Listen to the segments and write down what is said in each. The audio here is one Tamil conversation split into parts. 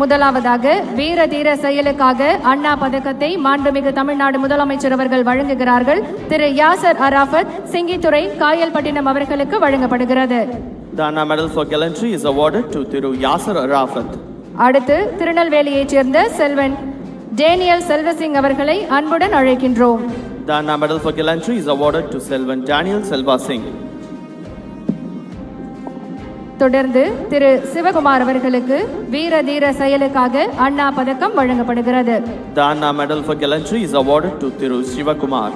முதலாவதாக வீர தீர செயலுக்காக அண்ணா பதக்கத்தை மாண்புமிகு தமிழ்நாடு முதலமைச்சர் அவர்கள் வழங்குகிறார்கள். திரு யாசர் அராஃபத், சிங்கித்துறை, காயல்பட்டினம் அவர்களுக்கு வழங்கப்படுகிறது. The Anna Medal for Gallantry is awarded to Thiru Yasser Arafat. அடுத்து திருநெல்வேலியைச் சேர்ந்த செல்வன் டேனியல் செல்வசிங் அவர்களை அன்புடன் அழைக்கின்றோம். The Anna Medal for Gallantry is awarded to Selvan Daniel Selva Singh. தொடர்ந்து திரு சிவகுமார் அவர்களுக்கு வீர தீர செயலுக்காக அண்ணா பதக்கம் வழங்கப்படுகிறது. The Anna Medal for Gallantry is awarded to Thiru Sivakumar.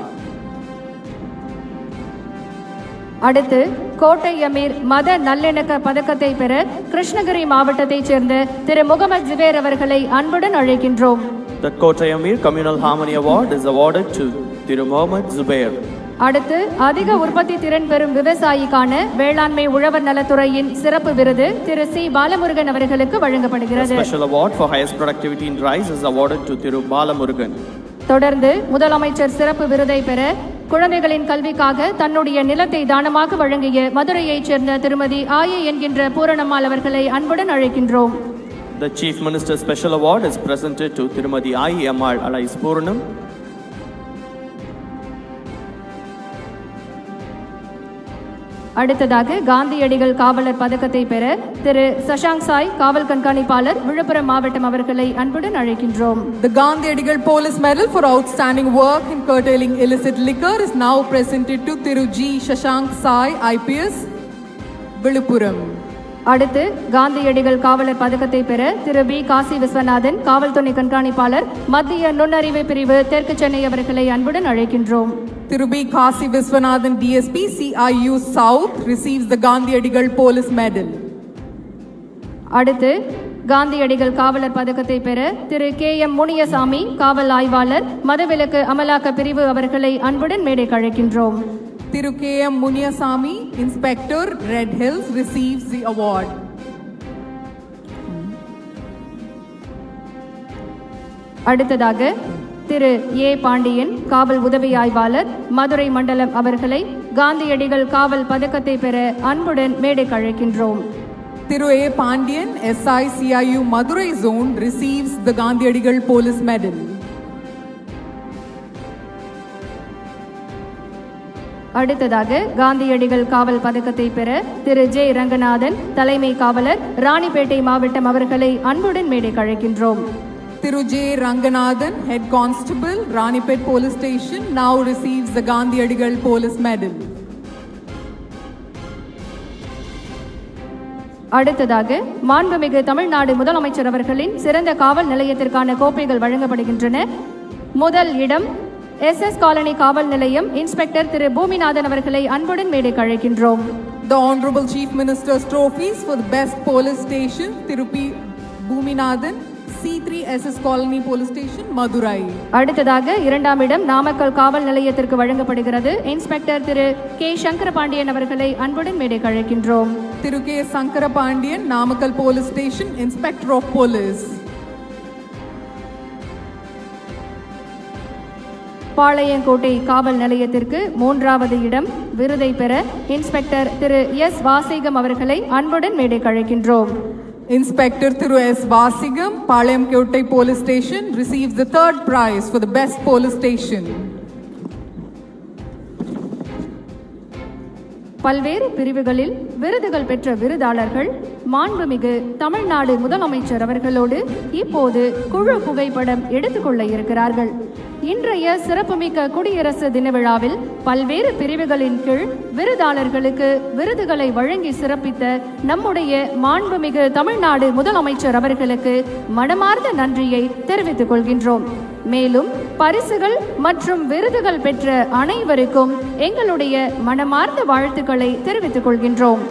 அடுத்து கோட்டை அமீர் மத நல்லிணக்க பதக்கத்தை பெற கிருஷ்ணகிரி மாவட்டத்தைச் சேர்ந்த திரு முகமது ஜுபேர் அவர்களை அன்புடன் அழைக்கின்றோம். The Kotai Amir Communal Harmony Award is awarded to Thiru Muhammad Zubair. அடுத்து அதிக உற்பத்தி திறன் பெறும் விவசாயிக்கான வேளாண்மை உழவர் நலத்துறையின் சிறப்பு விருது திரு சி பாலமுருகன் அவர்களுக்கு வழங்கப்படுகிறது. The special award for highest productivity in rice is awarded to Thiru Balamurugan. தொடர்ந்து முதலமைச்சர் சிறப்பு விருதை பெற குழந்தைகளின் கல்விக்காக தன்னுடைய நிலத்தை தானமாக வழங்கிய மதுரையைச் சேர்ந்த திருமதி ஆயே என்கின்ற பூரணம்மாள் அவர்களை அன்புடன் அழைக்கின்றோம். The Chief Minister's Special Award is presented to Tirumadi I. Ammal Alais Pooranam. அடுத்ததாக காந்தியடிகள் காவலர் பதக்கத்தை பெற திரு சஷாங்க் சாய், காவல் கண்காணிப்பாளர், விழுப்புரம் மாவட்டம் அவர்களை அன்புடன் அழைக்கின்றோம். The Gandhiadigal Police Medal for outstanding work in curtailing illicit liquor is now presented to Thiru G. Shashank Sai, IPS, Villupuram. அடுத்து காந்தியடிகள் காவலர் பதக்கத்தை பெற திரு பி காசி விஸ்வநாதன், காவல் துணை கண்காணிப்பாளர், மத்திய நுண்ணறிவு பிரிவு, தெற்கு சென்னை அவர்களை அன்புடன் அழைக்கின்றோம். Thiru B. Kasi Viswanathan, DSP, CIU South, receives the Gandhiadigal Police Medal. அடுத்து காந்தியடிகள் காவலர் பதக்கத்தை பெற திரு கே எம் முனியசாமி, காவல் ஆய்வாளர், மதவிலக்கு அமலாக்க பிரிவு அவர்களை அன்புடன் மேடைக்கு அழைக்கின்றோம். Thiru K. M. Munyasamy, Inspector, Red Hills, receives the award. அடுத்ததாக திரு ஏ பாண்டியன், காவல் உதவி ஆய்வாளர், மதுரை மண்டலம் அவர்களை காந்தியடிகள் காவல் பதக்கத்தை பெற அன்புடன் மேடைக்கு அழைக்கின்றோம். Thiru A. Pandian, SI CIU Madurai Zone, receives the Gandhiadigal Police Medal. அடுத்ததாக காந்தியடிகள் காவல் பதக்கத்தை பெற திரு ஜே ரங்கநாதன், தலைமை காவலர், ராணிப்பேட்டை மாவட்டம் அவர்களை அன்புடன் மேடைக்கு அழைக்கின்றோம். Thiru J. Ranganathan, Head Constable, Ranipet Police Station, now receives the Gandhiadigal Police Medal. அடுத்ததாக மாண்புமிகு தமிழ்நாடு முதலமைச்சர் அவர்களின் சிறந்த காவல் நிலையத்திற்கான கோப்பைகள் வழங்கப்படுகின்றன. முதல் இடம் SS காலனி காவல் நிலையம், இன்ஸ்பெக்டர் திரு பூமிநாதன் அவர்களை அன்புடன் மேடைக்கு அழைக்கின்றோம். The Honorable Chief Minister's trophies for the best police station, Thiru P. Bhuminathan, C3 SS Colony Police Station, Madurai. அடுத்ததாக இரண்டாம் இடம் நாமக்கல் காவல் நிலையத்திற்கு வழங்கப்படுகிறது. இன்ஸ்பெக்டர் திரு கே சங்கரபாண்டியன் அவர்களை அன்புடன் மேடைக்கு அழைக்கின்றோம். Thiru K. Sankarapandian, Namakkal Police Station, Inspector of Police. Palayamkottai காவல் நிலையத்திற்கு மூன்றாவது இடம் விருதை பெற இன்ஸ்பெக்டர் திரு எஸ் வாசிகம் அவர்களை அன்புடன் மேடைக்கு அழைக்கின்றோம். Inspector Thiru S. Vasigam, Palayamkottai Police Station, receives the third prize for the best police station. பல்வேறு பிரிவுகளில் விருதுகள் பெற்ற விருதாளர்கள் மாண்புமிகு தமிழ்நாடு முதலமைச்சர் அவர்களோடு இப்போது குழு புகைப்படம் எடுத்துக்கொள்ள இருக்கிறார்கள். இன்றைய சிறப்புமிக்க குடியரசு தின விழாவில் பல்வேறு பிரிவுகளின் கீழ் விருதாளர்களுக்கு விருதுகளை வழங்கி சிறப்பித்த நம்முடைய மாண்புமிகு தமிழ்நாடு முதலமைச்சர் அவர்களுக்கு மனமார்ந்த நன்றியை தெரிவித்துக் கொள்கின்றோம். மேலும் பரிசுகள் மற்றும் விருதுகள் பெற்ற அனைவருக்கும் எங்களுடைய மனமார்ந்த வாழ்த்துக்களை தெரிவித்துக் கொள்கின்றோம்.